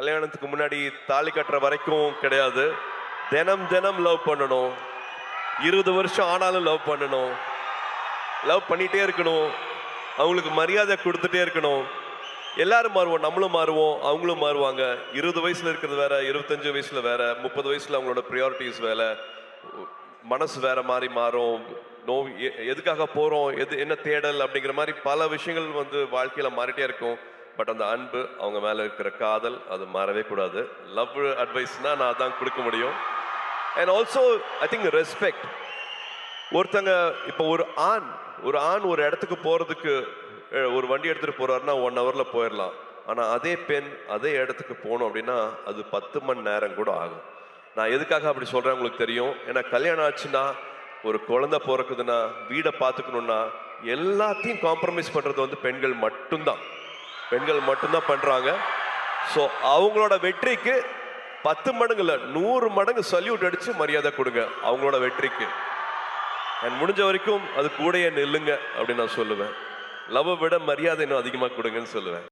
கல்யாணத்துக்கு முன்னாடி தாலி கட்டுற வரைக்கும் கிடையாது. தினம் தினம் லவ் பண்ணணும். 20 வருஷம் ஆனாலும் லவ் பண்ணணும். லவ் பண்ணிட்டே இருக்கணும். அவங்களுக்கு மரியாதை கொடுத்துட்டே இருக்கணும். எல்லாரும் மாறுவோம், நம்மளும் மாறுவோம், அவங்களும் மாறுவாங்க. 20 வயசுல இருக்கிறது வேற, 25 வயசுல வேற, 30 வயசுல அவங்களோட ப்ரியாரிட்டிஸ் வேற, மனசு வேற மாதிரி மாறும். எதுக்காக போறோம், என்ன தேடல் அப்படிங்கிற மாதிரி பல விஷயங்கள் வாழ்க்கையில மாறிட்டே இருக்கும். பட் அந்த அன்பு, அவங்க மேல இருக்கிற காதல், அது மாறவே கூடாது. லவ் அட்வைஸ்னா நான் அதான் கொடுக்க முடியும். And also I think respect. ஒருத்தங்க இப்போ ஒரு ஆண் ஒரு இடத்துக்கு போறதுக்கு ஒரு வண்டி எடுத்துட்டு போறாருன்னா 1 ஹவர்ல போயிடலாம். ஆனா அதே பெண் அதே இடத்துக்கு போகணும் அப்படின்னா அது 10 மணி நேரம் கூட ஆகும். நான் எதுக்காக அப்படி சொல்றேன் உங்களுக்கு தெரியும். ஏன்னா கல்யாணம் ஆச்சுன்னா, ஒரு குழந்தை பிறக்குதுன்னா, வீடை பார்த்துக்கணும்னா, எல்லாத்தையும் காம்ப்ரமைஸ் பண்றது பெண்கள் மட்டும்தான். பெண்கள் மட்டும்தான் பண்றாங்க. ஸோ அவங்களோட வெற்றிக்கு 10 மடங்கு இல்லை, 100 மடங்கு சல்யூட் அடிச்சு மரியாதை கொடுங்க அவங்களோட வெற்றிக்கு. அண்ட் முடிஞ்ச வரைக்கும் அது கூடயே நில்லுங்க அப்படின்னு நான் சொல்லுவேன். லவ் விட மரியாதை இன்னும் அதிகமாக கொடுங்கன்னு சொல்லுவேன்.